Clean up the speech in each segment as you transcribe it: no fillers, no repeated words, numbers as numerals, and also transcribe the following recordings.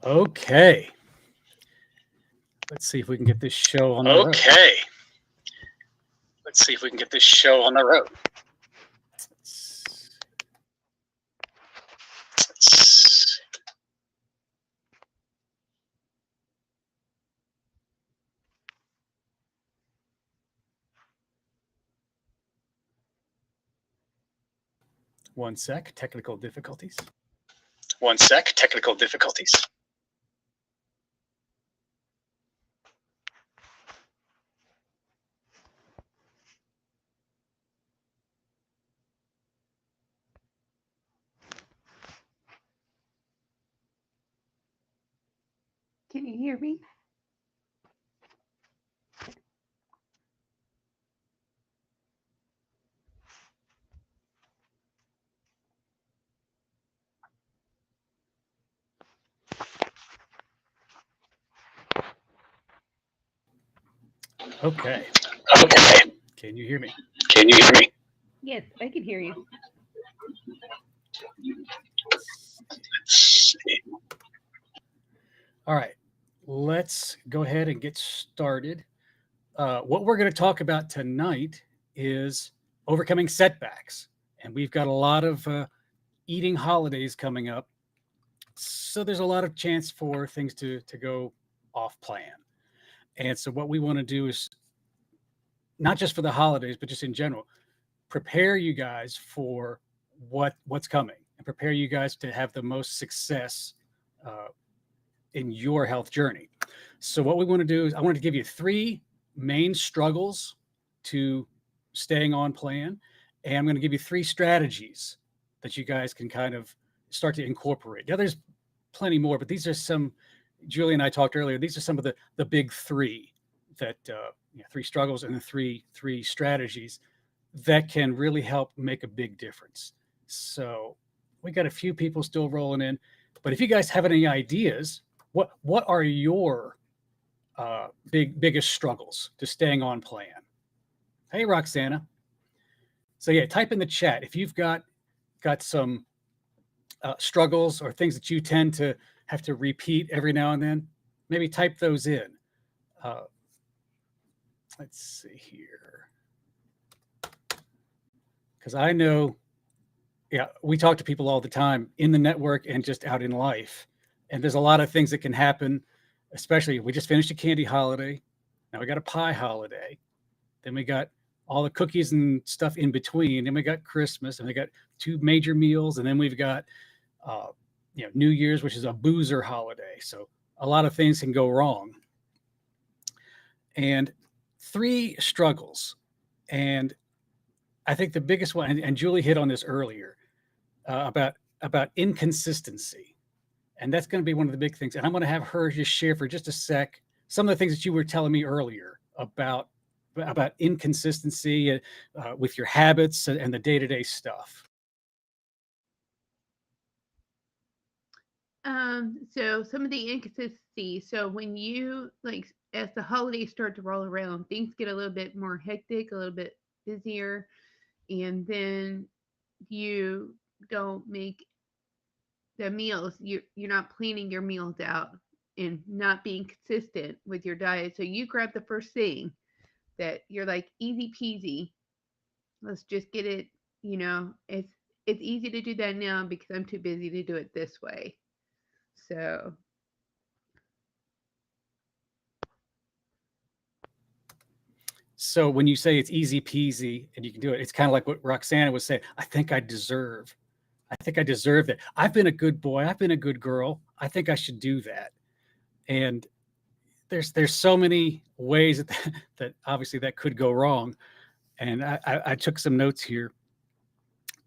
Okay. Let's see if we can get this show on the road. Okay. Let's see if we can get this show on the road. One sec, technical difficulties. One sec, technical difficulties. Can you hear me? Okay. Okay. Can you hear me? Can you hear me? Yes, I can hear you. All right. Let's go ahead and get started. What we're going to talk about tonight is overcoming setbacks. And we've got a lot of eating holidays coming up. So there's a lot of chance for things to go off plan. And so what we want to do is not just for the holidays, but just in general, prepare you guys for what's coming and prepare you guys to have the most success in your health journey. So what we want to do is I want to give you 3 main struggles to staying on plan. And I'm going to give you 3 strategies that you guys can kind of start to incorporate. Now there's plenty more, but these are some, Julie and I talked earlier, these are some of the big 3 that, 3 struggles and the three strategies that can really help make a big difference. So we got a few people still rolling in, but if you guys have any ideas, what are your biggest struggles to staying on plan? Hey, Roxana. So yeah, type in the chat if you've got some struggles or things that you tend to have to repeat every now and then. Maybe type those in. Let's see here. Because I know, we talk to people all the time in the network and just out in life. And there's a lot of things that can happen, especially we just finished a candy holiday. Now we got a pie holiday. Then we got all the cookies and stuff in between. Then we got Christmas and we got 2 major meals. And then we've got, New Year's, which is a boozer holiday. So a lot of things can go wrong. And 3 struggles. And I think the biggest one, and Julie hit on this earlier, about inconsistency. And that's going to be one of the big things. And I'm going to have her just share for just a sec some of the things that you were telling me earlier about inconsistency with your habits and the day-to-day stuff. So some of the inconsistency. So when you as the holidays start to roll around, things get a little bit more hectic, a little bit busier, and then you don't make the meals. You're not planning your meals out and not being consistent with your diet. So you grab the first thing that you're like easy peasy. Let's just get it. It's easy to do that now because I'm too busy to do it this way. So So when you say it's easy peasy and you can do it, it's kind of like what Roxana was saying. I think I deserve that. I've been a good boy. I've been a good girl. I think I should do that. And there's so many ways that obviously that could go wrong. And I took some notes here.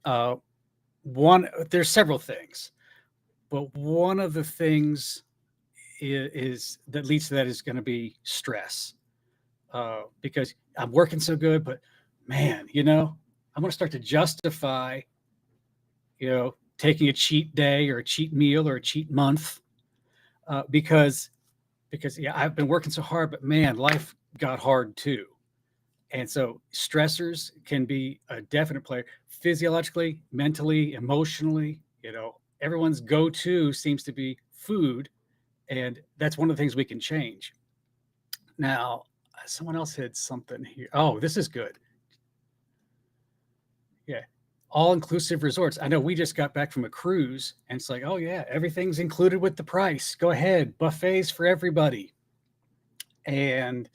There's several things, but one of the things is that leads to that is going to be stress. Because I'm working so good, but man, I'm going to start to justify, taking a cheat day or a cheat meal or a cheat month, because I've been working so hard, but man, life got hard too. And so stressors can be a definite player physiologically, mentally, emotionally. Everyone's go-to seems to be food. And that's one of the things we can change. Now, someone else had something here. Oh, this is good. Yeah. All inclusive resorts. I know we just got back from a cruise and it's like, oh, yeah, everything's included with the price. Go ahead, buffets for everybody. And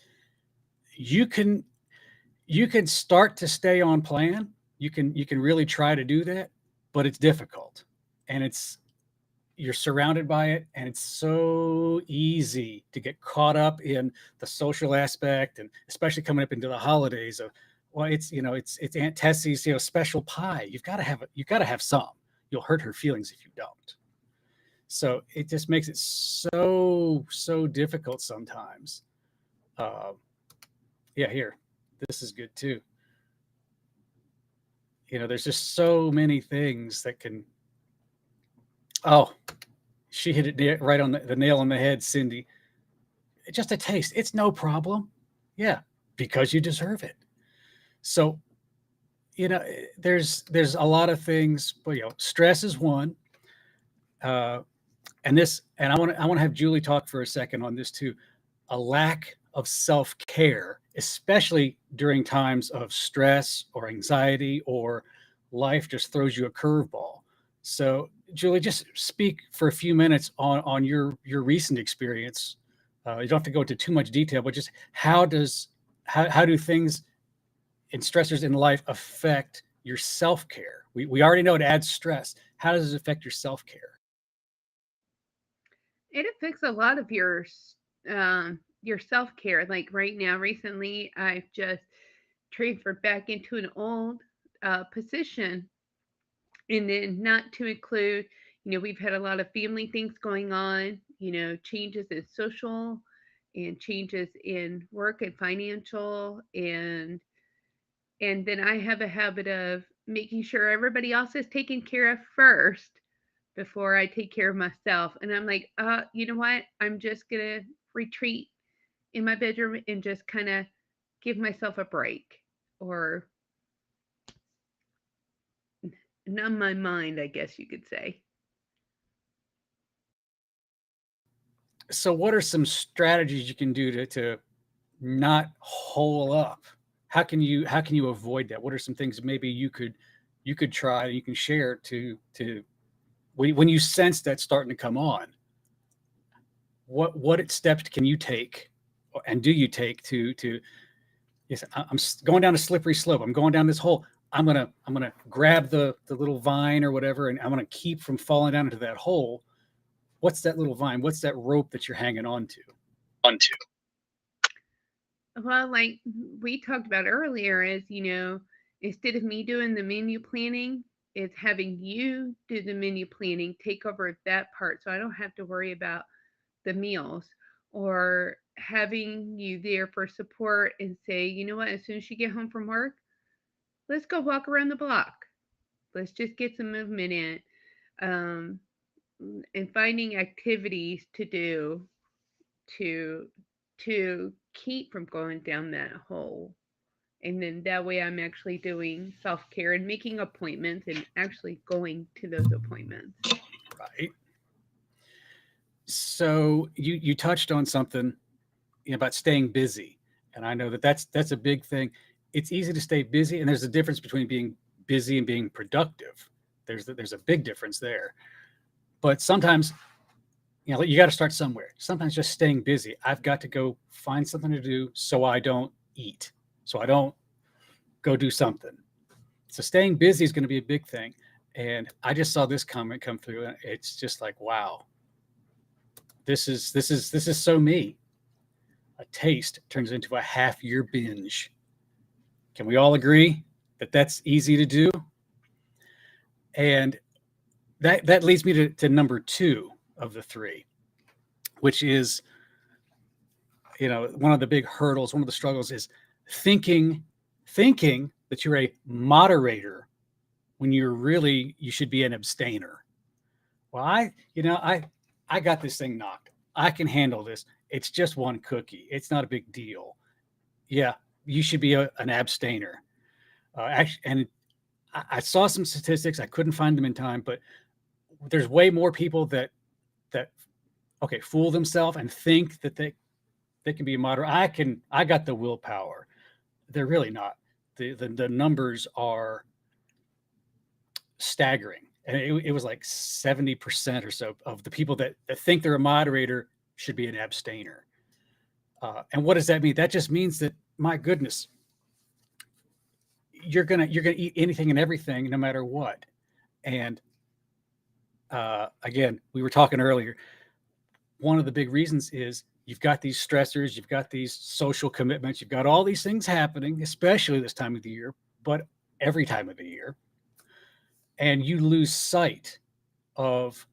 you can start to stay on plan. You can really try to do that, but it's difficult. And you're surrounded by it, and it's so easy to get caught up in the social aspect, and especially coming up into the holidays of, well, it's Aunt Tessie's special pie. You've got to have some. You'll hurt her feelings if you don't. So it just makes it so difficult sometimes. Yeah, here, this is good too. There's just so many things that can. Oh, she hit it right on the nail on the head, Cindy. Just a taste. It's no problem. Yeah, because you deserve it. So, there's a lot of things, but stress is one. And I want to have Julie talk for a second on this too. A lack of self-care, especially during times of stress or anxiety, or life just throws you a curveball. So, Julie, just speak for a few minutes on your recent experience. You don't have to go into too much detail, but just how do things and stressors in life affect your self-care? We already know it adds stress. How does it affect your self-care? It affects a lot of your self care. Like right now, recently, I've just transferred back into an old position, and then not to include, we've had a lot of family things going on, changes in social and changes in work and financial, and then I have a habit of making sure everybody else is taken care of first before I take care of myself. And I'm like, you know what? I'm just gonna retreat in my bedroom and just kind of give myself a break or numb my mind, I guess you could say. So, what are some strategies you can do to not hole up? How can you avoid that? What are some things maybe you could try, you can share to when you sense that starting to come on? What steps can you take, and do you take to yes, I'm going down a slippery slope. I'm going down this hole. I'm gonna grab the little vine or whatever, and I'm gonna keep from falling down into that hole. What's that little vine? What's that rope that you're hanging on to? On to. Well, like we talked about earlier, is, instead of me doing the menu planning, it's having you do the menu planning, take over that part so I don't have to worry about the meals, or having you there for support and say, you know what, as soon as you get home from work, let's go walk around the block. Let's just get some movement in. Um, and finding activities to do to keep from going down that hole. And then that way I'm actually doing self-care and making appointments and actually going to those appointments. Right. So you touched on something, about staying busy, and I know that that's a big thing. It's easy to stay busy, and there's a difference between being busy and being productive. There's a big difference there. But sometimes, you got to start somewhere. Sometimes just staying busy. I've got to go find something to do so I don't eat, so I don't go do something. So staying busy is going to be a big thing. And I just saw this comment come through, and it's just like, wow, this is so me. A taste turns into a half year binge. Can we all agree that that's easy to do? And that leads me to number two of the three, which is, one of the big hurdles, one of the struggles is thinking that you're a moderator when you should be an abstainer. Well, I got this thing knocked. I can handle this. It's just one cookie. It's not a big deal. Yeah, you should be an abstainer. Actually, and I saw some statistics. I couldn't find them in time, but there's way more people that okay, fool themselves and think that they can be a moderate. I got the willpower. They're really not. The numbers are staggering. And it was like 70% or so of the people that think they're a moderator should be an abstainer. And what does that mean? That just means that, my goodness, you're gonna eat anything and everything no matter what. And again, we were talking earlier, one of the big reasons is you've got these stressors, you've got these social commitments, you've got all these things happening, especially this time of the year, but every time of the year, and you lose sight of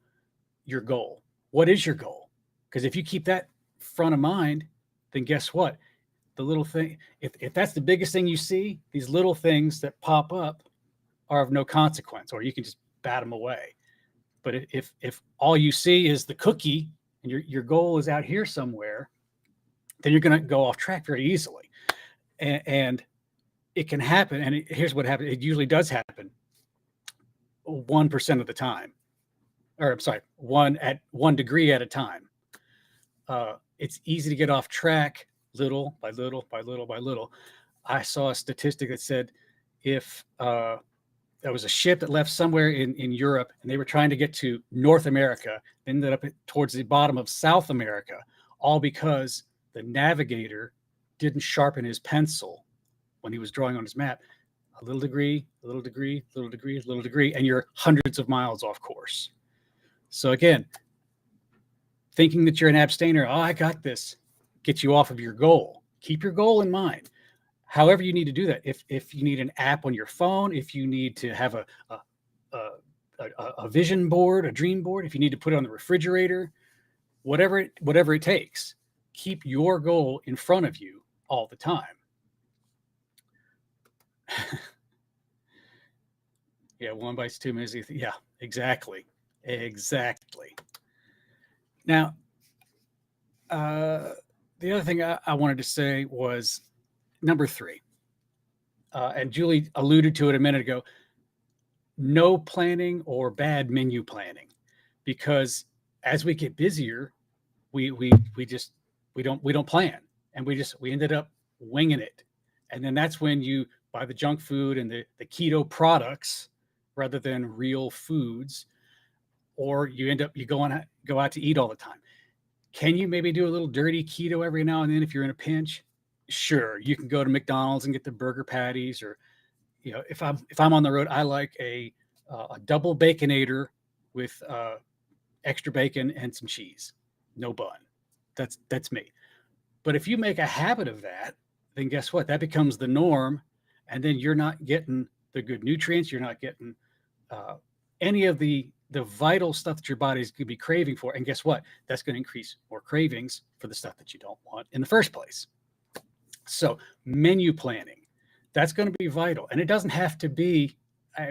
your goal. What is your goal? Because if you keep that front of mind, then guess what? The little thing, if that's the biggest thing you see, these little things that pop up are of no consequence, or you can just bat them away. But if all you see is the cookie and your goal is out here somewhere, then you're going to go off track very easily. And it can happen. And here's what happens. It usually does happen 1% of the time, or I'm sorry, 1 degree at a time. It's easy to get off track little by little by little by little. I saw a statistic that said if there was a ship that left somewhere in Europe and they were trying to get to North America, ended up towards the bottom of South America, all because the navigator didn't sharpen his pencil when he was drawing on his map. A little degree, a little degree, a little degree, a little degree, and you're hundreds of miles off course. So again, thinking that you're an abstainer, oh, I got this, gets you off of your goal. Keep your goal in mind. However you need to do that. If you need an app on your phone, if you need to have a vision board, a dream board, if you need to put it on the refrigerator, whatever it takes, keep your goal in front of you all the time. Yeah, 1 bites 2 minutes. Yeah, exactly. Now, the other thing I wanted to say was number 3. And Julie alluded to it a minute ago. No planning or bad menu planning, because as we get busier, we don't plan, and we ended up winging it, and then that's when you buy the junk food and the keto products rather than real foods, or you go out to eat all the time. Can you maybe do a little dirty keto every now and then if you're in a pinch? Sure, you can go to McDonald's and get the burger patties, or if I'm on the road, I like a double baconator with extra bacon and some cheese, no bun. That's me. But if you make a habit of that, then guess what? That becomes the norm, and then you're not getting the good nutrients. You're not getting any of the vital stuff that your body's going to be craving for. And guess what? That's going to increase more cravings for the stuff that you don't want in the first place. So menu planning, that's going to be vital. And it doesn't have to be,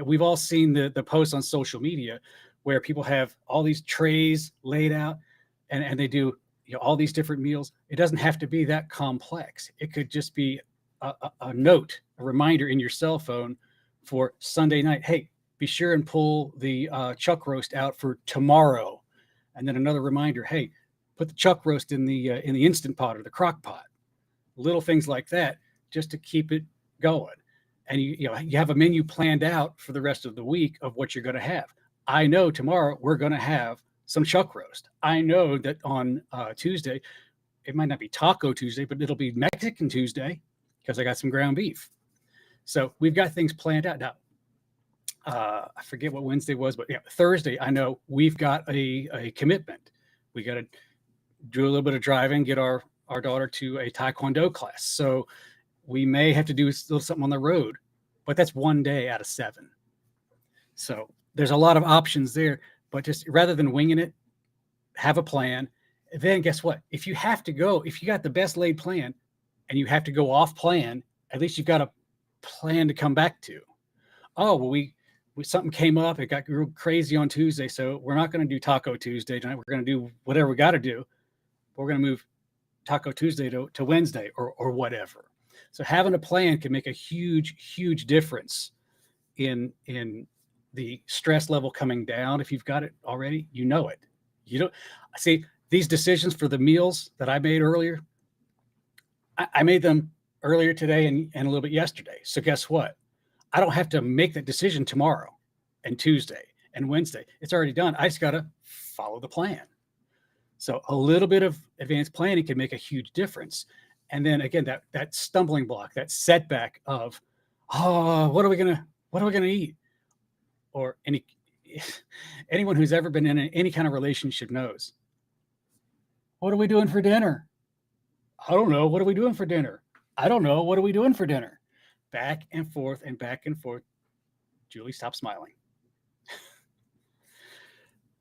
we've all seen the posts on social media where people have all these trays laid out and they do all these different meals. It doesn't have to be that complex. It could just be a note, a reminder in your cell phone for Sunday night. Hey, be sure and pull the chuck roast out for tomorrow. And then another reminder, hey, put the chuck roast in the Instant Pot or the crock pot. Little things like that, just to keep it going. And you have a menu planned out for the rest of the week of what you're going to have. I know tomorrow we're going to have some chuck roast. I know that on Tuesday, it might not be Taco Tuesday, but it'll be Mexican Tuesday because I got some ground beef. So we've got things planned out. Now, I forget what Wednesday was, but Thursday, I know we've got a commitment. We got to do a little bit of driving, get our daughter to a Taekwondo class. So we may have to do something on the road, but that's 1 day out of 7. So there's a lot of options there, but just rather than winging it, have a plan. Then guess what? If you got the best laid plan and you have to go off plan, at least you've got a plan to come back to. Oh, well, we something came up. It got real crazy on Tuesday. So we're not going to do Taco Tuesday tonight. We're going to do whatever we got to do. We're going to move Taco Tuesday to Wednesday or whatever. So having a plan can make a huge, huge difference in the stress level coming down. If you've got it already, you know it. You don't see these decisions for the meals that I made earlier, I made them earlier today and a little bit yesterday. So guess what? I don't have to make that decision tomorrow and Tuesday and Wednesday. It's already done. I just got to follow the plan. So a little bit of advanced planning can make a huge difference. And then again, that stumbling block, that setback of, oh, what are we gonna eat? Or anyone who's ever been in any kind of relationship knows. What are we doing for dinner? I don't know. What are we doing for dinner? I don't know. What are we doing for dinner? Back and forth and back and forth. Julie, stop smiling.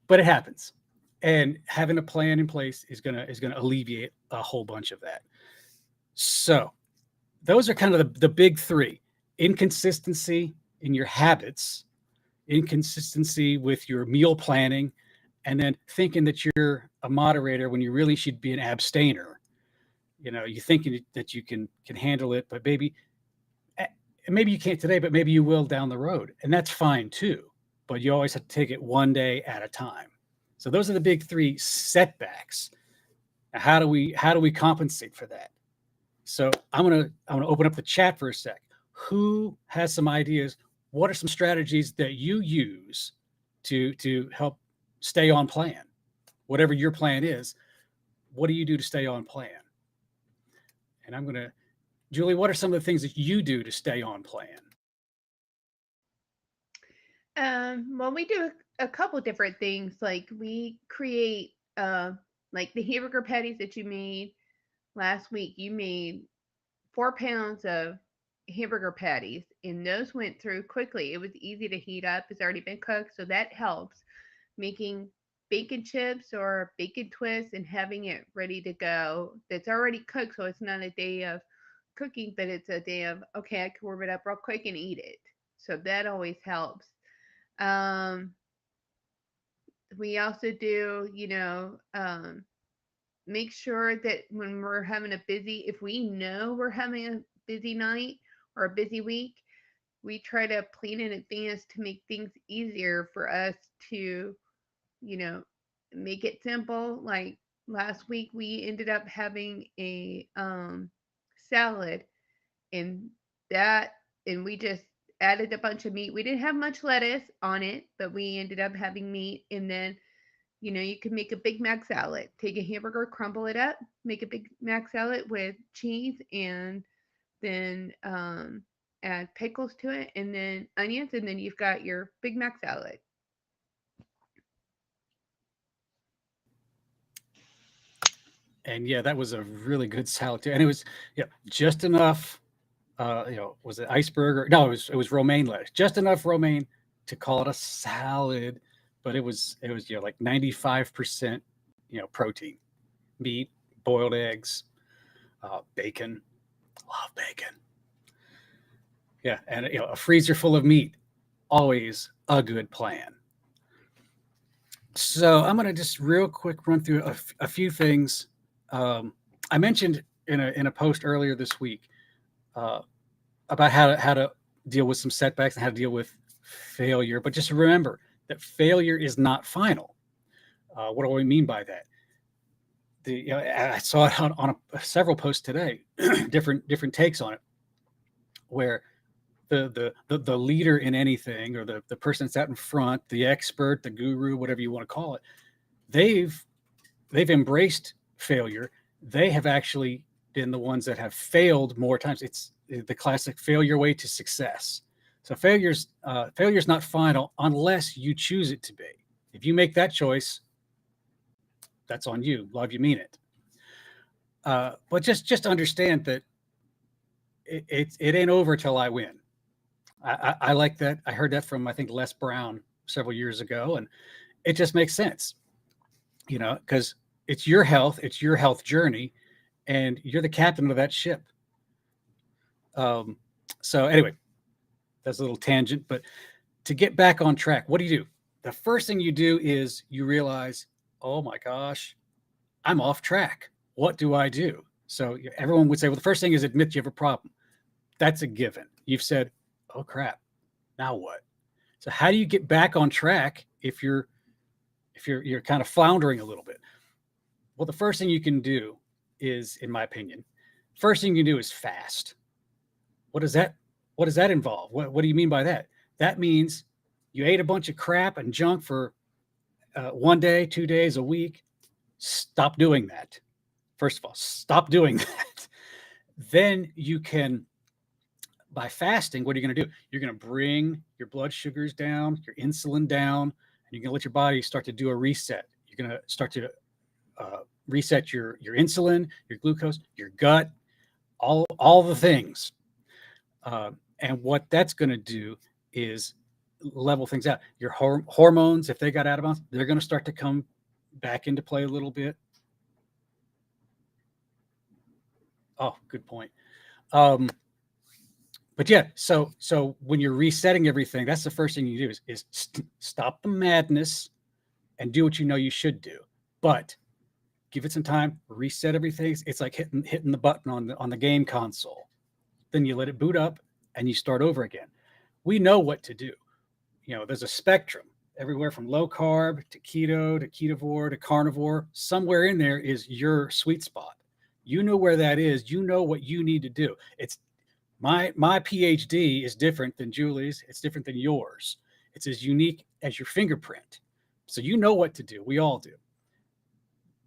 But it happens. And having a plan in place is gonna alleviate a whole bunch of that. So those are kind of the big three: inconsistency in your habits, inconsistency with your meal planning, and then thinking that you're a moderator when you really should be an abstainer. You thinking that you can handle it, but maybe you can't today, but maybe you will down the road, and that's fine too. But you always have to take it one day at a time. So those are the big three setbacks. Now, how do we compensate for that? So I'm gonna open up the chat for a sec. Who has some ideas? What are some strategies that you use to help stay on plan? Whatever your plan is, what do you do to stay on plan? And Julie, what are some of the things that you do to stay on plan? Well, we do a couple different things. Like we create, like the hamburger patties that you made last week. You made 4 pounds of hamburger patties, and those went through quickly. It was easy to heat up. It's already been cooked, so that helps. Making bacon chips or bacon twists and having it ready to go. That's already cooked, so it's not a day of cooking, but it's a day of okay, I can warm it up real quick and eat it. So that always helps. Um, we also do, make sure that when we're having a busy, if we know we're having a busy night or a busy week, we try to plan in advance to make things easier for us to, you know, make it simple. Like last week, we ended up having a salad, and that, and we just added a bunch of meat. We didn't have much lettuce on it, but we ended up having meat, and then you can make a Big Mac salad. Take a hamburger, crumble it up, make a Big Mac salad with cheese, and then add pickles to it, and then onions, and then you've got your Big Mac salad. And yeah, that was a really good salad too. And it was just enough. Was it iceberg or no? It was romaine lettuce. Just enough romaine to call it a salad, but it was like 95% protein, meat, boiled eggs, bacon. Love bacon. Yeah, and a freezer full of meat, always a good plan. So I'm going to just real quick run through a few things. I mentioned in a post earlier this week about how to deal with some setbacks and how to deal with failure. But just remember that failure is not final. What do I mean by that? I saw it on several posts today, different takes on it, where the leader in anything, or the person that's out in front, the expert, the guru, whatever you want to call it, they've embraced failure. They have actually been the ones that have failed more times. It's the classic failure way to success. So failure's not final unless you choose it to be. If you make that choice, that's on you. Love you, mean it. But just understand that it ain't over till I win. I like that. I heard that from, I think, Les Brown several years ago, and it just makes sense, because it's your health journey, and you're the captain of that ship. So anyway, that's a little tangent, but to get back on track, what do? The first thing you do is you realize, oh my gosh, I'm off track. What do I do? So everyone would say, well, the first thing is admit you have a problem. That's a given. You've said, oh crap, now what? So how do you get back on track if you're kind of floundering a little bit? Well, the first thing you can do is, in my opinion, first thing you can do is fast. What does that involve? What do you mean by that? That means you ate a bunch of crap and junk for 1 day, 2 days, a week. Stop doing that. First of all, stop doing that. Then you can, by fasting, what are you going to do? You're going to bring your blood sugars down, your insulin down, and you're going to let your body start to do a reset. You're going to start to reset your insulin, your glucose, your gut, all the things. And what that's going to do is level things out. Your hormones, if they got out of balance, they're going to start to come back into play a little bit. Oh, good point. But yeah, so when you're resetting everything, that's the first thing you do is stop the madness and do what you know you should do. But give it some time, reset everything. It's like hitting the button on the game console. Then you let it boot up and you start over again. We know what to do. You know, there's a spectrum everywhere from low carb to keto to ketovore to carnivore. Somewhere in there is your sweet spot. You know where that is. You know what you need to do. It's my PhD is different than Julie's. It's different than yours. It's as unique as your fingerprint. So you know what to do. We all do.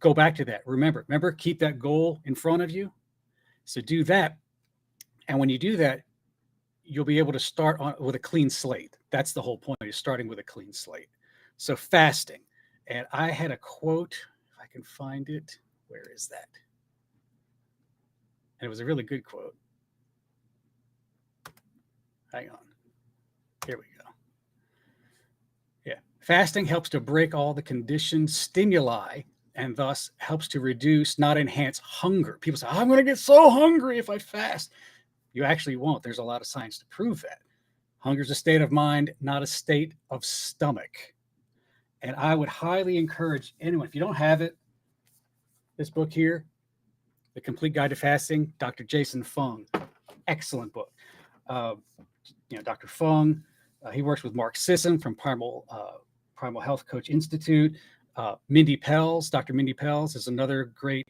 Go back to that. Remember, keep that goal in front of you. So do that. And when you do that, you'll be able to start with a clean slate. That's the whole point, is starting with a clean slate. So fasting. And I had a quote, if I can find it. Where is that? And it was a really good quote. Hang on. Here we go. Yeah. Fasting helps to break all the conditioned stimuli and thus helps to reduce, not enhance, hunger. People say, I'm going to get so hungry if I fast. You actually won't. There's a lot of science to prove that. Hunger is a state of mind, not a state of stomach. And I would highly encourage anyone, if you don't have it, this book here, The Complete Guide to Fasting, Dr. Jason Fung. Excellent book. Dr. Fung, he works with Mark Sisson from Primal Health Coach Institute. Mindy Pelz, Dr. Mindy Pelz is another great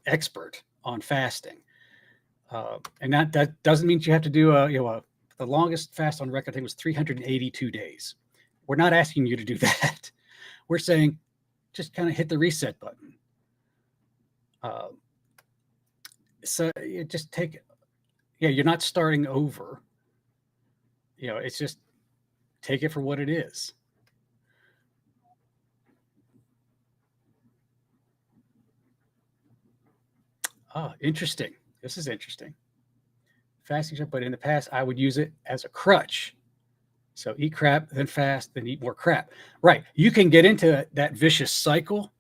expert on fasting. And that doesn't mean you have to do the longest fast on record, I think, was 382 days. We're not asking you to do that. We're saying just kind of hit the reset button. So you just take it. Yeah, you're not starting over. It's just take it for what it is. Oh, interesting. This is interesting. Fasting, but in the past, I would use it as a crutch. So eat crap, then fast, then eat more crap. Right. You can get into that vicious cycle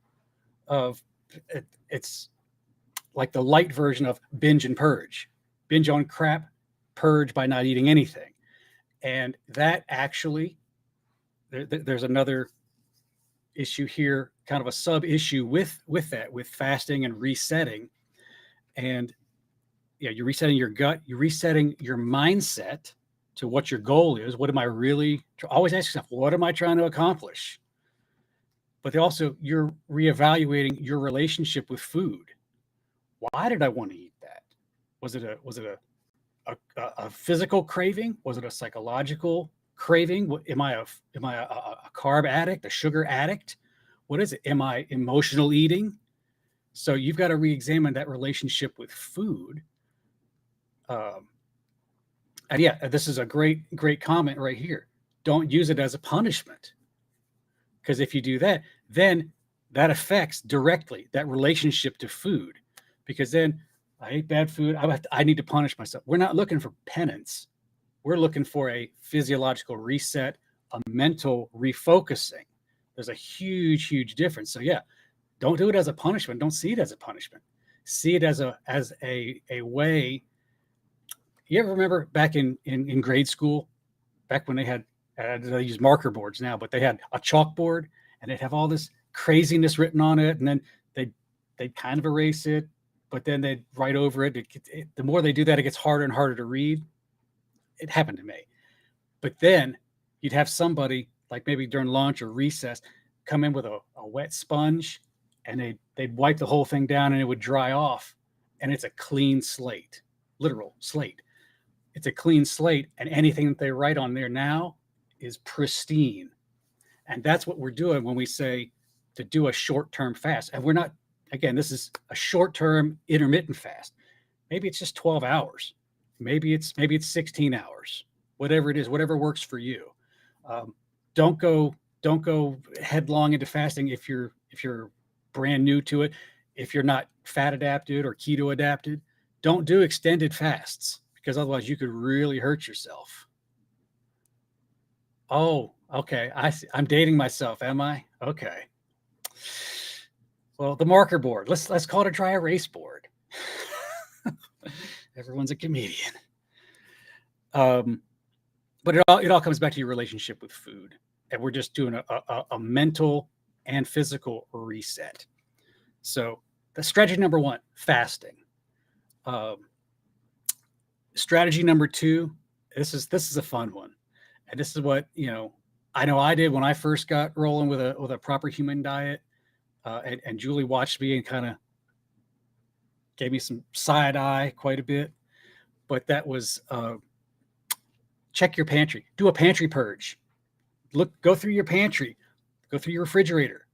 of it's like the light version of binge and purge. Binge on crap, purge by not eating anything. And that actually, there's another issue here, kind of a sub issue with that, with fasting and resetting. And you're resetting your gut, you're resetting your mindset to what your goal is. What am I really, always ask yourself, what am I trying to accomplish? But also you're reevaluating your relationship with food. Why did I want to eat that? Was it a physical craving? Was it a psychological craving? Am I a carb addict, a sugar addict? What is it? Am I emotional eating? So you've got to re-examine that relationship with food. And yeah, this is a great comment right here. Don't use it as a punishment. Because if you do that, then that affects directly that relationship to food. Because then I ate bad food, I need to punish myself. We're not looking for penance. We're looking for a physiological reset, a mental refocusing. There's a huge difference. So yeah, don't do it as a punishment. Don't see it as a punishment. See it as a way. You ever remember back in grade school, back when they use marker boards now, but they had a chalkboard and they'd have all this craziness written on it, and then they'd kind of erase it, but then they'd write over it. The more they do that, it gets harder and harder to read. It happened to me. But then you'd have somebody, like maybe during lunch or recess, come in with a wet sponge, and they'd wipe the whole thing down, and it would dry off, and it's a clean slate, literal slate. It's a clean slate, and anything that they write on there now is pristine. And that's what we're doing when we say to do a short-term fast. And we're not, again, this is a short-term intermittent fast. Maybe it's just 12 hours. Maybe it's 16 hours. Whatever it is, whatever works for you. Don't go headlong into fasting if you're brand new to it. If you're not fat adapted or keto adapted, don't do extended fasts, because otherwise you could really hurt yourself. Oh, okay. I'm dating myself, am I? Okay. Well, the marker board. Let's call it a dry erase board. Everyone's a comedian. But it all comes back to your relationship with food, and we're just doing a mental and physical reset. So the strategy number 1, fasting. Strategy number 2, this is a fun one, and this is what I know I did when I first got rolling with a proper human diet, and Julie watched me and kind of gave me some side eye quite a bit, but that was check your pantry, do a pantry purge, go through your pantry, go through your refrigerator.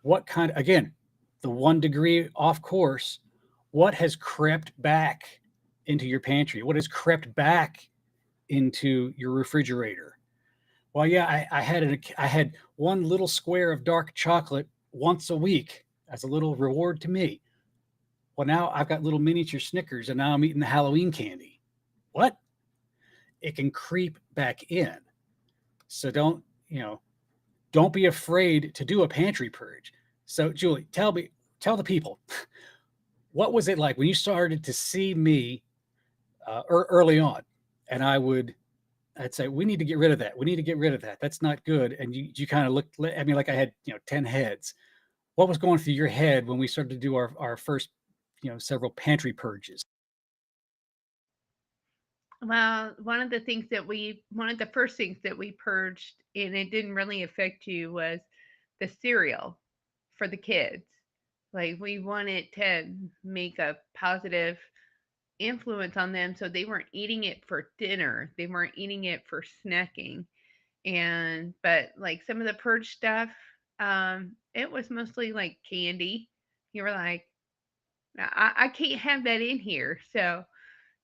What kind, again, the 1 degree off course, what has crept back into your pantry? What has crept back into your refrigerator? Well, yeah, I had 1 little square of dark chocolate once a week as a little reward to me. Well, now I've got little miniature Snickers, and now I'm eating the Halloween candy. What? It can creep back in. So don't be afraid to do a pantry purge. So Julie, tell the people, what was it like when you started to see me early on? And I'd say, we need to get rid of that. We need to get rid of that. That's not good. And you kind of looked at me like I had 10 heads. What was going through your head when we started to do our first several pantry purges? Well, one of the first things that we purged, and it didn't really affect you, was the cereal for the kids. Like, we wanted to make a positive influence on them, so they weren't eating it for dinner. They weren't eating it for snacking. But like some of the purge stuff, it was mostly like candy. You were like, I can't have that in here. So,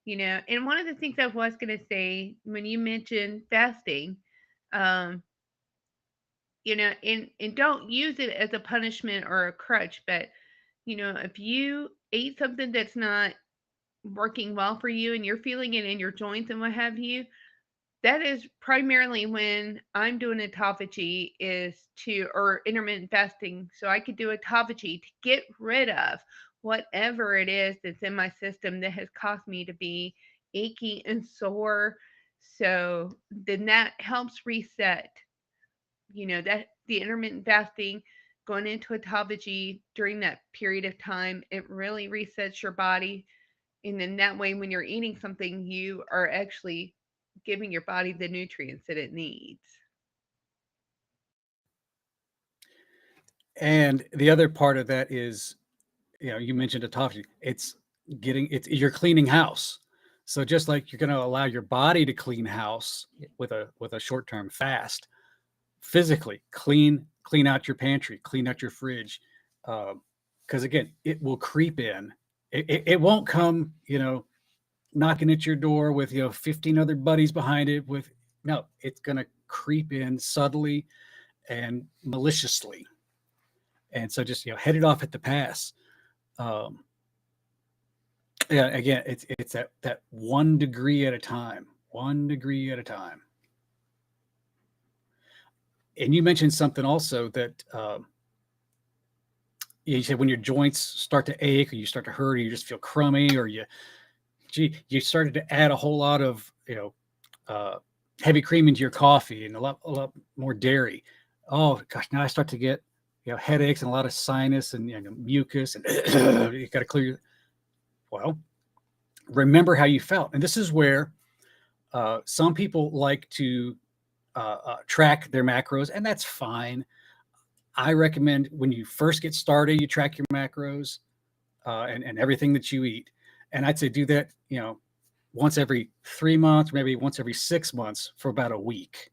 and one of the things I was going to say when you mentioned fasting, um, and don't use it as a punishment or a crutch, but, if you ate something that's not working well for you and you're feeling it in your joints and what have you, that is primarily when I'm doing autophagy or intermittent fasting. So I could do autophagy to get rid of whatever it is that's in my system that has caused me to be achy and sore. So then that helps reset, that the intermittent fasting, going into autophagy during that period of time, it really resets your body. And then that way, when you're eating something, you are actually giving your body the nutrients that it needs. And the other part of that is, you mentioned autophagy. You're cleaning house. So just like you're going to allow your body to clean house with a short-term fast, physically clean out your pantry, clean out your fridge, because again, it will creep in. It won't come, knocking at your door with 15 other buddies behind it. No, it's going to creep in subtly and maliciously. And so just head it off at the pass. Yeah, again, it's that 1 degree at a time. 1 degree at a time. And you mentioned something also that you said when your joints start to ache, or you start to hurt, or you just feel crummy, or you started to add a whole lot of heavy cream into your coffee and a lot more dairy. Oh gosh, now I start to get headaches and a lot of sinus and mucus, and you got to clear. Well, remember how you felt, and this is where some people like to track their macros, and that's fine. I recommend when you first get started, you track your macros and everything that you eat. And I'd say do that, once every 3 months, maybe once every 6 months for about a week.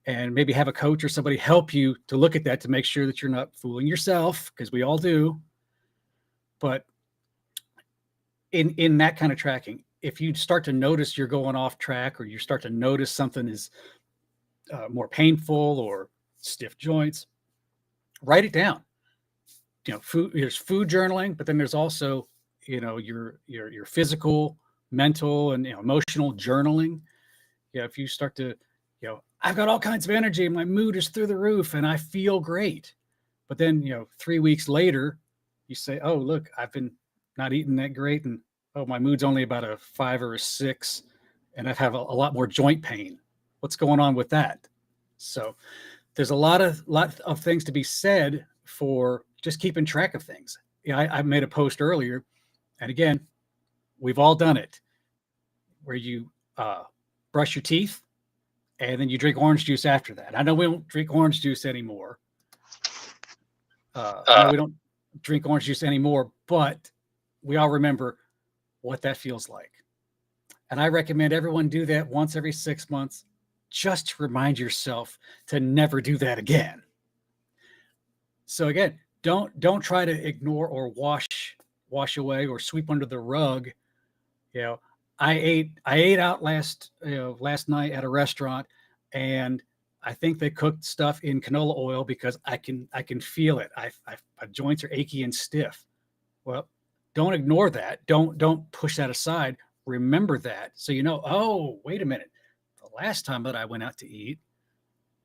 And maybe have a coach or somebody help you to look at that to make sure that you're not fooling yourself, because we all do. But in that kind of tracking, if you start to notice you're going off track, or you start to notice something is more painful or stiff joints, write it down. There's food journaling, but then there's also your physical, mental, and emotional journaling. If you start to, I've got all kinds of energy and my mood is through the roof and I feel great, but then 3 weeks later you say, oh look, I've been not eating that great, and oh, my mood's only about a 5 or a 6, and I have a lot more joint pain. What's going on with that? So there's a lot of things to be said for just keeping track of things. I made a post earlier, and again, we've all done it, where you brush your teeth and then you drink orange juice after that. I know we don't drink orange juice anymore. I know we don't drink orange juice anymore, but we all remember what that feels like. And I recommend everyone do that once every 6 months, just to remind yourself to never do that again. So again, don't try to ignore or wash away or sweep under the rug. I ate out last night at a restaurant, and I think they cooked stuff in canola oil because I can feel it. My joints are achy and stiff. Well, don't ignore that. Don't push that aside. Remember that, so oh, wait a minute. The last time that I went out to eat,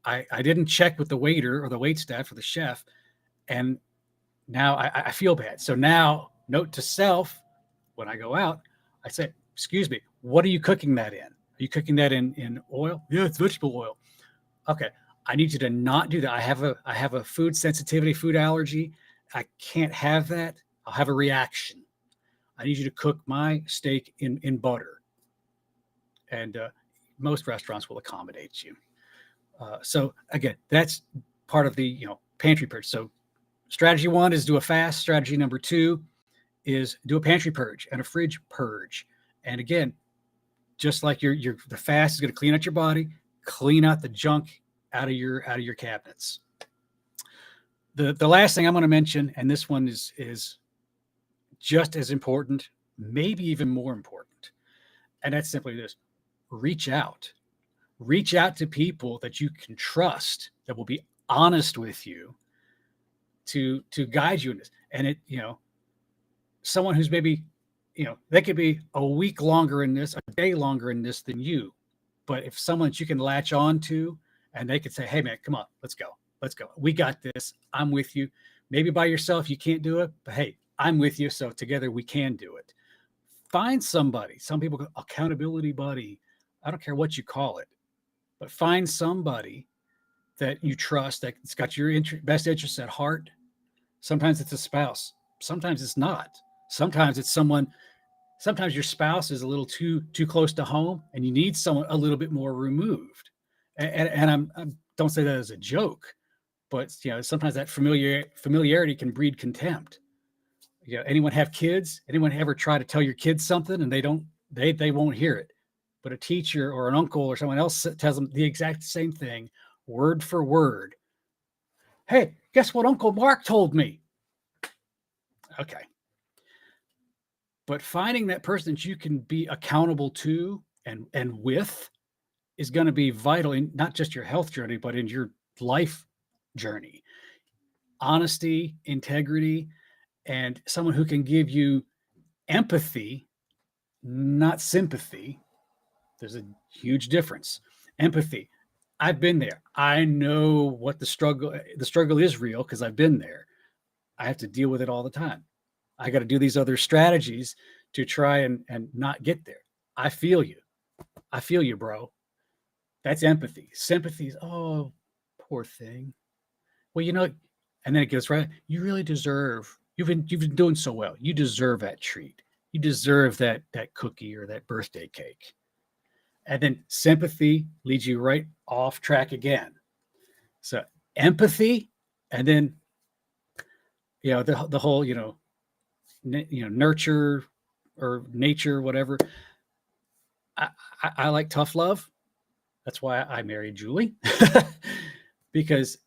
I didn't check with the waiter or the wait staff or the chef, and now I feel bad. So now, note to self, when I go out, I say, excuse me, what are you cooking that in? Are you cooking that in oil? Yeah, it's vegetable oil. Okay, I need you to not do that. I have a food sensitivity, food allergy. I can't have that. I'll have a reaction. I need you to cook my steak in butter. And most restaurants will accommodate you. So again, that's part of the pantry purge. So strategy 1 is do a fast. Strategy number 2 is do a pantry purge and a fridge purge. And again, just like the fast is going to clean out your body, clean out the junk out of your cabinets. The last thing I'm going to mention, and this one is just as important, maybe even more important, and that's simply this: reach out to people that you can trust, that will be honest with you, to guide you in this. And it someone who's maybe they could be a week longer in this, a day longer in this than you, but if someone that you can latch on to, and they could say, hey man, come on, let's go, we got this, I'm with you. Maybe by yourself you can't do it, but hey, I'm with you, so together we can do it. Find somebody. Some people go accountability buddy, I don't care what you call it, but find somebody that you trust, that's got your best interests at heart. Sometimes it's a spouse, sometimes it's not. Sometimes it's someone. Sometimes your spouse is a little too close to home, and you need someone a little bit more removed. And I'm don't say that as a joke, but sometimes that familiarity can breed contempt. Anyone have kids? Anyone ever try to tell your kids something and they won't hear it, but a teacher or an uncle or someone else tells them the exact same thing, word for word. Hey, guess what Uncle Mark told me? Okay. But finding that person that you can be accountable to and with is going to be vital in not just your health journey, but in your life journey. Honesty, integrity, and someone who can give you empathy, not sympathy. There's a huge difference. Empathy. I've been there. I know what the struggle is real because I've been there. I have to deal with it all the time. I got to do these other strategies to try and not get there. I feel you, bro. That's empathy. Sympathy is, oh, poor thing. Well, and then it goes right. You really deserve. You've been doing so well. You deserve that treat. You deserve that cookie or that birthday cake. And then sympathy leads you right off track again. So empathy, And then, the whole, nurture or nature, whatever. I like tough love. That's why I married Julie, because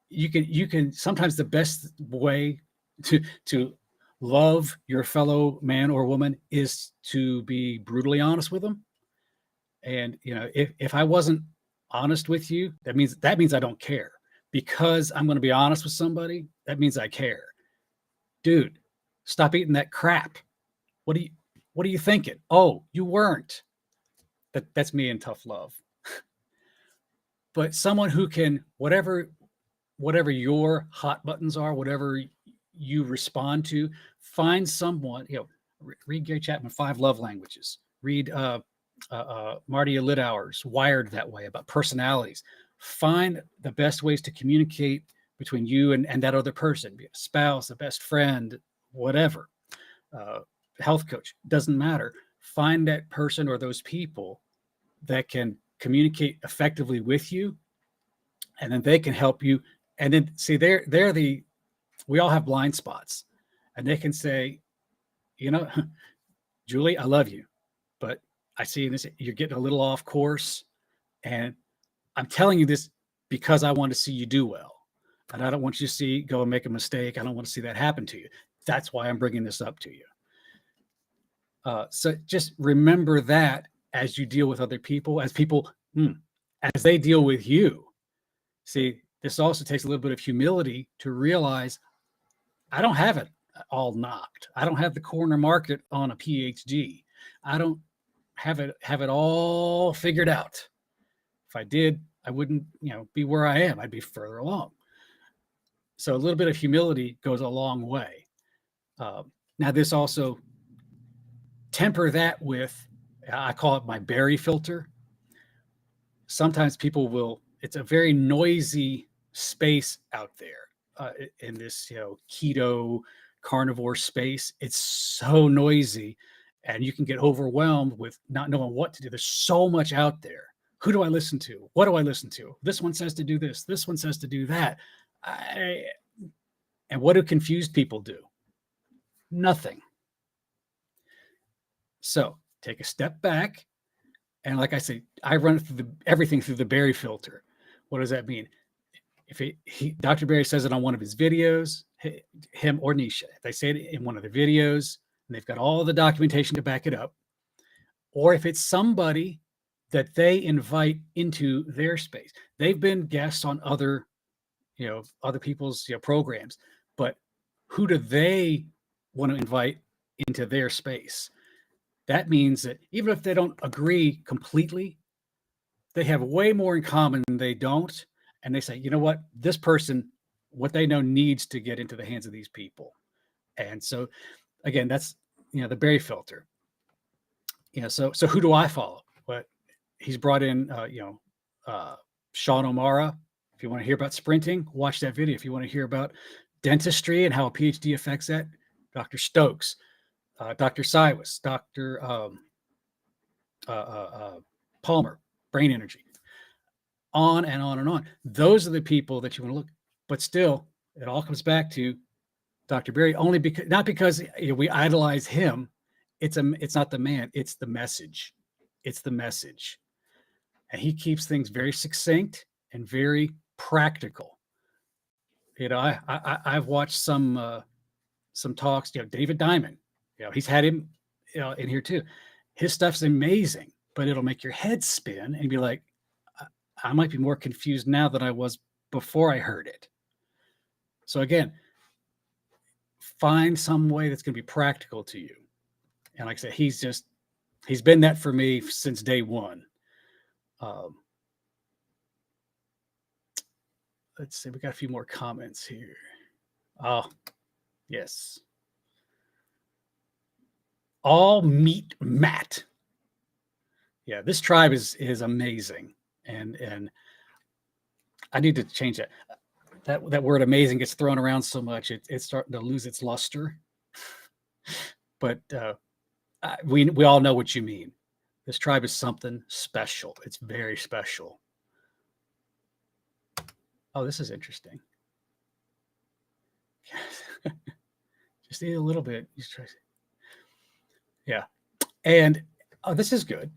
you can sometimes the best way to love your fellow man or woman is to be brutally honest with them. And if I wasn't honest with you, that means I don't care. Because I'm going to be honest with somebody, that means I care. Dude, stop eating that crap. What are you thinking? Oh, you weren't. That's me in tough love. But someone who can, whatever your hot buttons are, whatever you respond to, find someone, read Gary Chapman, Five Love Languages, read Marty Littauer's Wired That Way about personalities. Find the best ways to communicate between you and that other person, be a spouse, a best friend, whatever, health coach, doesn't matter. Find that person or those people that can communicate effectively with you, and then they can help you. And then see, we all have blind spots, and they can say, Julie, I love you, but I see this, you're getting a little off course, and I'm telling you this because I want to see you do well. And I don't want you to go and make a mistake. I don't want to see that happen to you. That's why I'm bringing this up to you. So just remember that as you deal with other people, as they deal with you. See, this also takes a little bit of humility to realize I don't have it all knocked. I don't have the corner market on a PhD. I don't have it all figured out. If I did, I wouldn't, be where I am. I'd be further along. So a little bit of humility goes a long way. Now, this also temper that with, I call it my berry filter. Sometimes it's a very noisy space out there in this, keto carnivore space. It's so noisy, and you can get overwhelmed with not knowing what to do. There's so much out there. Who do I listen to? What do I listen to? This one says to do this. This one says to do that. And what do confused people do? Nothing. So take a step back. And like I say, I run everything through the Berry filter. What does that mean? If Dr. Berry says it on one of his videos, him or Nisha, if they say it in one of their videos, and they've got all the documentation to back it up, or if it's somebody that they invite into their space, they've been guests on other people's programs, but who do they want to invite into their space? That means that even if they don't agree completely, they have way more in common than they don't. And they say, you know what, this person, what they know needs to get into the hands of these people. And so, again, that's, the Berry filter. So who do I follow? What he's brought in, Sean O'Mara. If you want to hear about sprinting, watch that video. If you want to hear about dentistry and how a PhD affects that, Dr. Stokes, Dr. Siwas, Dr. Palmer, brain energy, on and on and on. Those are the people that you want to look. But still, it all comes back to Dr. Berry, only because, not because we idolize him. It's not the man. It's the message. It's the message, and he keeps things very succinct and very practical. I've watched some talks. David Diamond. He's had him in here too. His stuff's amazing, but it'll make your head spin and be like, I might be more confused now than I was before I heard it. So again, find some way that's going to be practical to you. And like I said, he's been that for me since day one. Let's see, we got a few more comments here. Oh, yes. All meet Matt. Yeah, this tribe is amazing, and I need to change that. That word "amazing" gets thrown around so much; it's starting to lose its luster. But we all know what you mean. This tribe is something special. It's very special. Oh, this is interesting. Just eat a little bit. Just try. Yeah. And this is good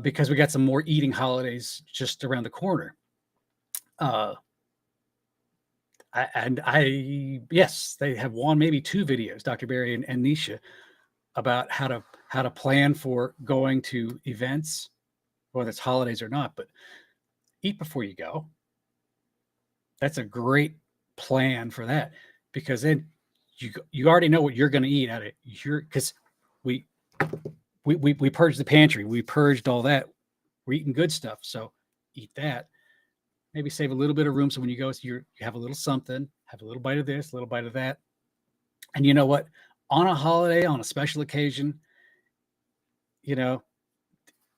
because we got some more eating holidays just around the corner. Uh, yes, they have one, maybe two videos, Dr. Barry and Nisha, about how to plan for going to events, whether it's holidays or not. But eat before you go. That's a great plan for that because then you already know what you're going to eat out of your because we we purged the pantry, we purged all that. We're eating good stuff, so eat that. Maybe save a little bit of room so when you go, you have a little something, have a little bite of this, a little bite of that. And you know what? On a holiday, on a special occasion, you know,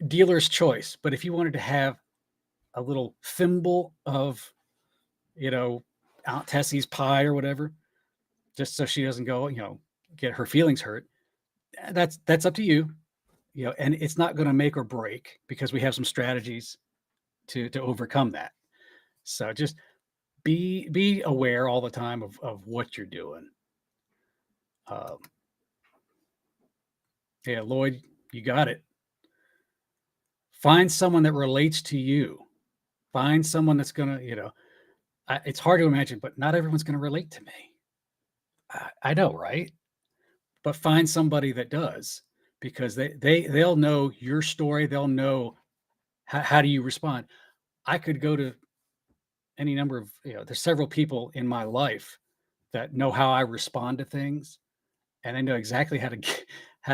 dealer's choice. But if you wanted to have a little thimble of, Aunt Tessie's pie or whatever, just so she doesn't go, get her feelings hurt, that's up to you. And it's not going to make or break because we have some strategies to overcome that. So just be aware all the time of what you're doing. Yeah, Lloyd, you got it. Find someone that relates to you. Find someone that's gonna, it's hard to imagine, but not everyone's gonna relate to me. I know, right? But find somebody that does because they'll know your story. They'll know how do you respond. I could go to any number of, there's several people in my life that know how I respond to things, and they know exactly how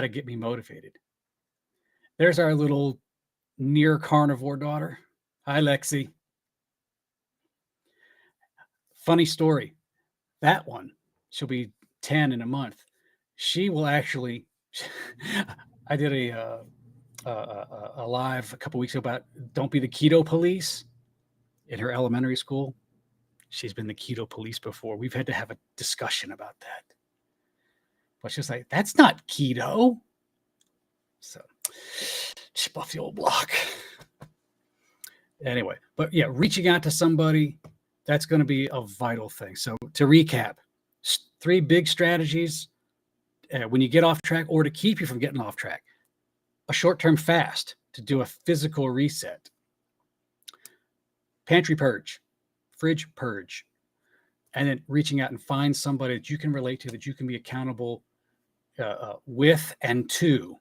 to get me motivated. There's our little near carnivore daughter. Hi, Lexi. Funny story. That one, she'll be 10 in a month. She will actually. I did a live a couple weeks ago about don't be the keto police in her elementary school. She's been the keto police before. We've had to have a discussion about that. But she's like, that's not keto. So, chip off the old block. Anyway, but yeah, reaching out to somebody, that's going to be a vital thing. So to recap, 3 big strategies when you get off track or to keep you from getting off track. A short-term fast to do a physical reset. Pantry purge, fridge purge, and then reaching out and find somebody that you can relate to, that you can be accountable with and to.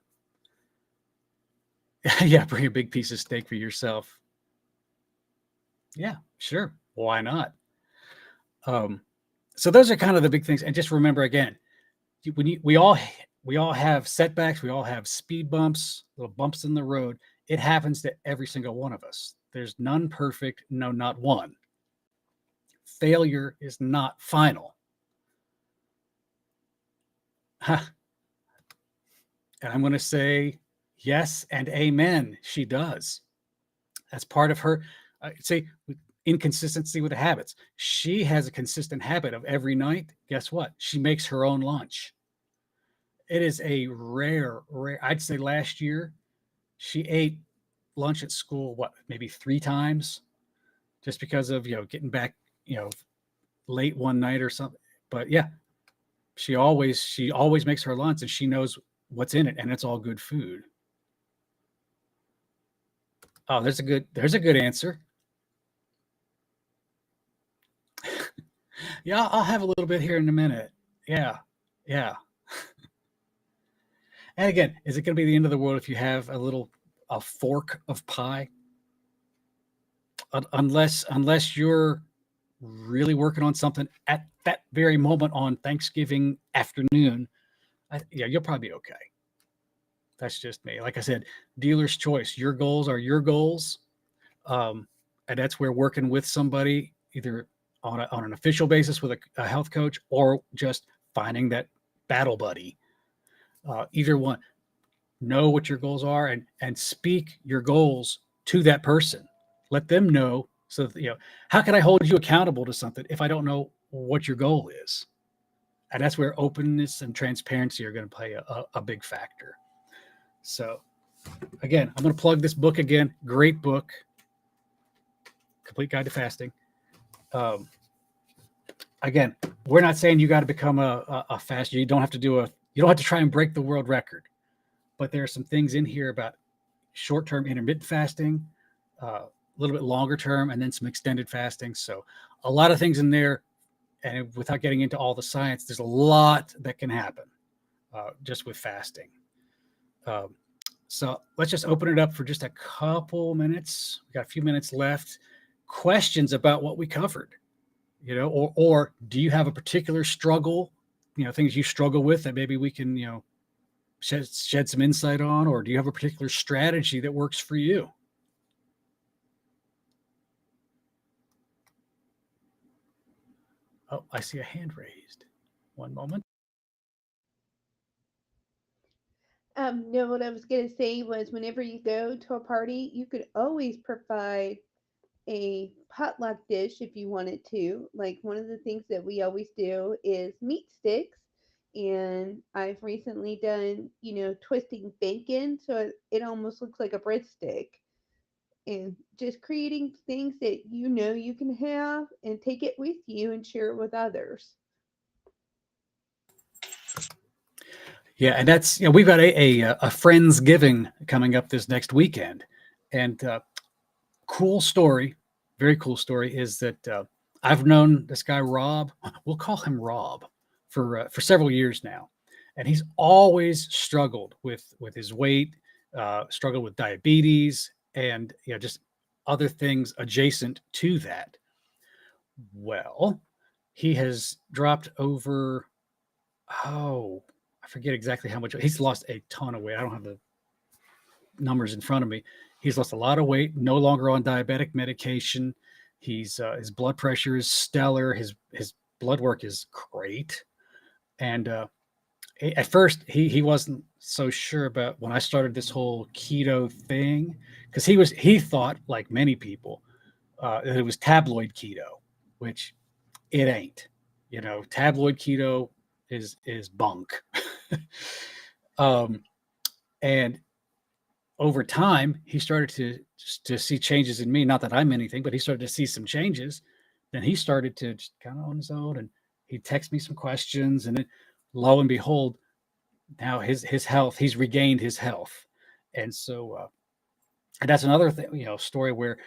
Yeah, bring a big piece of steak for yourself. Yeah, sure. Why not? So those are kind of the big things. And just remember again, we all have setbacks. We all have speed bumps, little bumps in the road. It happens to every single one of us. There's none perfect. No, not one. Failure is not final. And I'm going to say yes and amen. She does. That's part of her. Say inconsistency with the habits. She has a consistent habit of every night. Guess what? She makes her own lunch. It is a rare. I'd say last year she ate lunch at school, maybe 3 times, just because of getting back late one night or something. But yeah, she always makes her lunch and she knows what's in it, and it's all good food. Oh, there's a good answer. Yeah, I'll have a little bit here in a minute. Yeah. And again, is it going to be the end of the world if you have a fork of pie? Unless you're really working on something at that very moment on Thanksgiving afternoon, you'll probably be okay. That's just me. Like I said, dealer's choice. Your goals are your goals, and that's where working with somebody, either on an official basis with a health coach, or just finding that battle buddy. Either one. Know what your goals are and speak your goals to that person. Let them know, so that, how can I hold you accountable to something if I don't know what your goal is? And that's where openness and transparency are going to play a big factor. So again, I'm going to plug this book again. Great book, Complete Guide to Fasting. again, we're not saying you got to become a fast. You don't have to you don't have to try and break the world record. But there are some things in here about short-term intermittent fasting, a little bit longer term, and then some extended fasting. So a lot of things in there. And without getting into all the science, there's a lot that can happen just with fasting. So let's just open it up for just a couple minutes. We got a few minutes left. Questions about what we covered, or do you have a particular struggle, things you struggle with that maybe we can, shed some insight on, or do you have a particular strategy that works for you? Oh, I see a hand raised. One moment. No, what I was going to say was whenever you go to a party, you could always provide a potluck dish if you wanted to. Like one of the things that we always do is meat sticks. And I've recently done, twisting bacon so it almost looks like a breadstick. And just creating things that you can have and take it with you and share it with others. Yeah, and that's we've got a Friendsgiving coming up this next weekend, and cool story, very cool story is that I've known this guy Rob. We'll call him Rob for several years now, and he's always struggled with his weight, struggled with diabetes, and just other things adjacent to that. Well, he has dropped over. Oh, I forget exactly how much. He's lost a ton of weight. I don't have the numbers in front of me. He's lost a lot of weight, no longer on diabetic medication. His blood pressure is stellar. His blood work is great. And at first he wasn't so sure about when I started this whole keto thing, because he thought, like many people, that it was tabloid keto, which it ain't. Tabloid keto is bunk. And over time, he started to see changes in me. Not that I'm anything, but he started to see some changes. Then he started to just kind of on his own, and he'd text me some questions, and then lo and behold, now his health, he's regained his health. And so and that's another thing, story where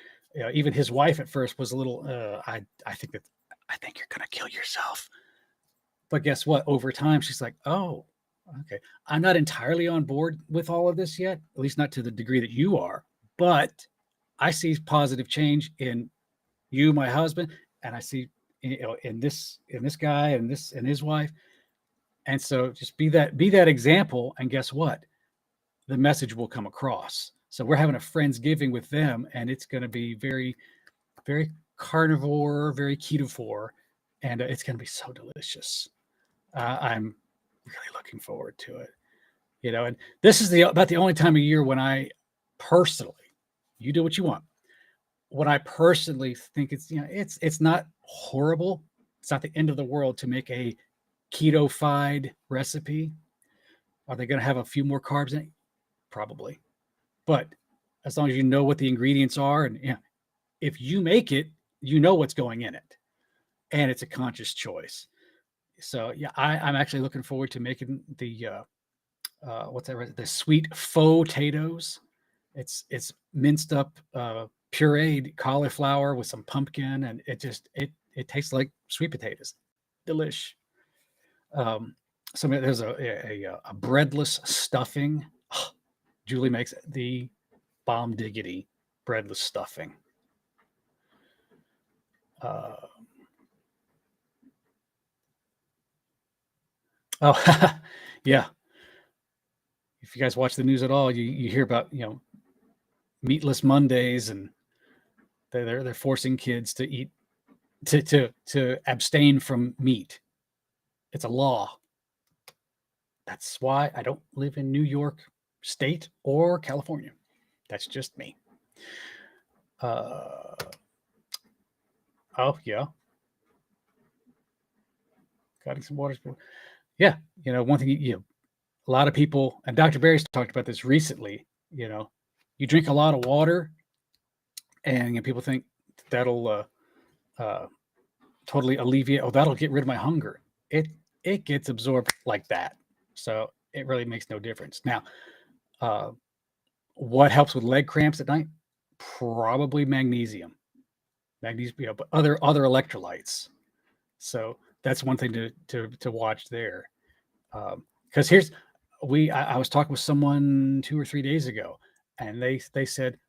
even his wife at first was a little I think you're gonna kill yourself. But guess what? Over time, she's like, oh, okay. I'm not entirely on board with all of this yet, at least not to the degree that you are, but I see positive change in you, my husband, and I see in this guy and his wife. And so just be that example, and guess what? The message will come across. So we're having a Friendsgiving with them, and it's going to be very, very carnivore, very ketovore, and it's going to be so delicious. I'm really looking forward to it. And this is about the only time of year when I personally, you do what you want. When I personally think it's not horrible. It's not the end of the world to make a keto-fied recipe. Are they going to have a few more carbs in it? Probably. But as long as you know what the ingredients are, and if you make it, you know what's going in it. And it's a conscious choice. So yeah, I'm actually looking forward to making the what's that? The sweet faux potatoes. It's minced up pureed cauliflower with some pumpkin, and it tastes like sweet potatoes. Delish. So there's a breadless stuffing. Julie makes the bomb diggity breadless stuffing. Oh, yeah. If you guys watch the news at all, you hear about meatless Mondays, and they're forcing kids to eat to abstain from meat. It's a law. That's why I don't live in New York State or California. That's just me. Oh yeah, cutting some water. Yeah, one thing a lot of people, and Dr. Barry's talked about this recently. You drink a lot of water, and people think that'll totally alleviate, oh, that'll get rid of my hunger. It gets absorbed like that. So it really makes no difference. Now, what helps with leg cramps at night? Probably magnesium, but other electrolytes. So that's one thing to watch there. Because I was talking with someone 2 or 3 days ago, and they said,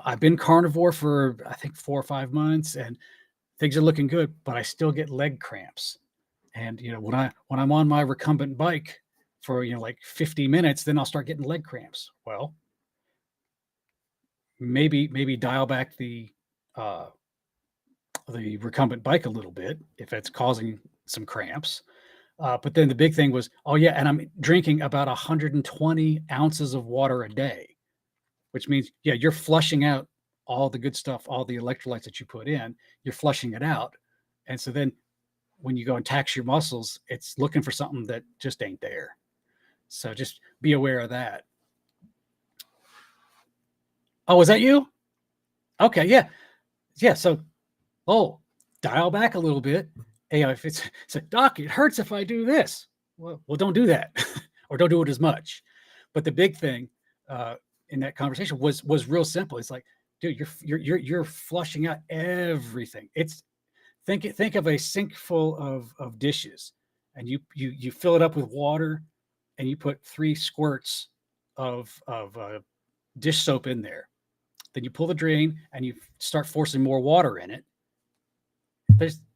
I've been carnivore for I think 4 or 5 months, and things are looking good, but I still get leg cramps. And when I'm on my recumbent bike for like 50 minutes, then I'll start getting leg cramps. Well, maybe dial back the recumbent bike a little bit if it's causing some cramps. But then the big thing was, oh yeah, and I'm drinking about 120 ounces of water a day, which means, yeah, you're flushing out all the good stuff, all the electrolytes that you put in, you're flushing it out. And so then when you go and tax your muscles, it's looking for something that just ain't there. So just be aware of that. Oh, was that you? Okay, yeah. Yeah, so, dial back a little bit. Hey, if it's doc, it hurts if I do this. Well, don't do that, or don't do it as much. But the big thing in that conversation was real simple. It's like, dude, you're flushing out everything. It's think of a sink full of dishes, and you fill it up with water, and you put 3 squirts of dish soap in there. Then you pull the drain and you start forcing more water in it.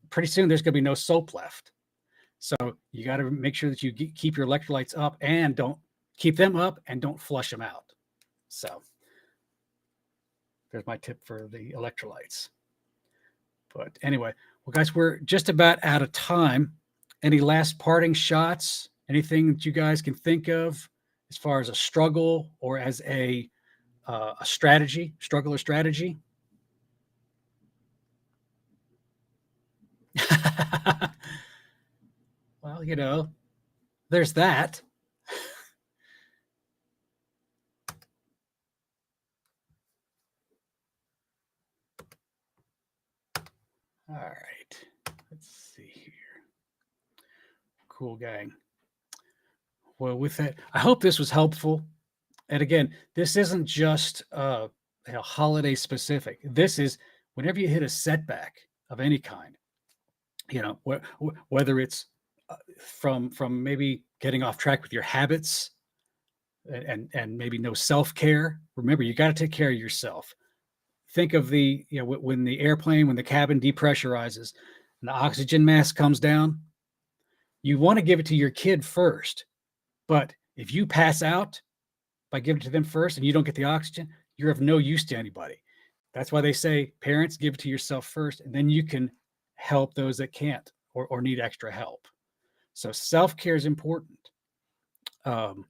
Pretty soon there's going to be no soap left. So you got to make sure that you keep your electrolytes up and don't keep them up and don't flush them out. So there's my tip for the electrolytes. But anyway, well, guys, we're just about out of time. Any last parting shots? Anything that you guys can think of as far as a struggle or as a struggle or strategy? Well, there's that. All right. Let's see here. Cool, gang. Well, with that, I hope this was helpful. And again, this isn't just holiday specific. This is whenever you hit a setback of any kind, whether it's from maybe getting off track with your habits and maybe no self-care. Remember, you got to take care of yourself. Think of when the cabin depressurizes and the oxygen mask comes down, you want to give it to your kid first. But if you pass out by giving it to them first and you don't get the oxygen, you're of no use to anybody. That's why they say, parents, give it to yourself first, and then you can help those that can't or need extra help. So self-care is important. So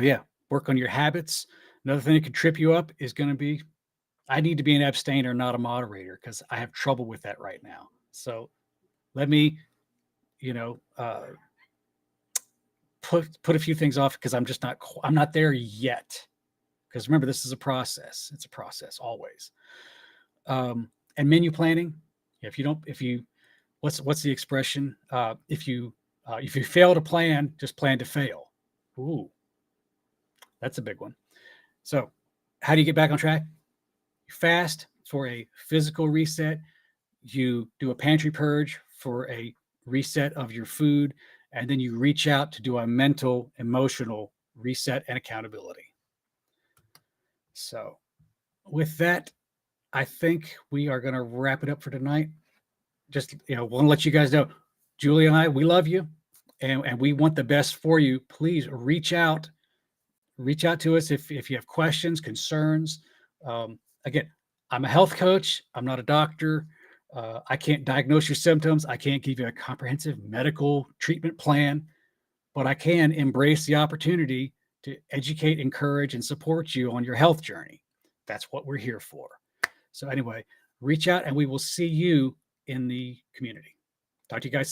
yeah, work on your habits. Another thing that could trip you up is going to be, I need to be an abstainer, not a moderator, because I have trouble with that right now. So let me, put a few things off because I'm not there yet. Because remember, this is a process. It's a process always. And menu planning. What's the expression? If you fail to plan, just plan to fail. Ooh, that's a big one. So how do you get back on track? You fast for a physical reset. You do a pantry purge for a reset of your food. And then you reach out to do a mental, emotional reset and accountability. So with that, I think we are going to wrap it up for tonight. Just, want to let you guys know, Julie and I, we love you and we want the best for you. Please reach out to us if you have questions, concerns. Again, I'm a health coach. I'm not a doctor. I can't diagnose your symptoms. I can't give you a comprehensive medical treatment plan, but I can embrace the opportunity to educate, encourage, and support you on your health journey. That's what we're here for. So anyway, reach out and we will see you in the community. Talk to you guys soon.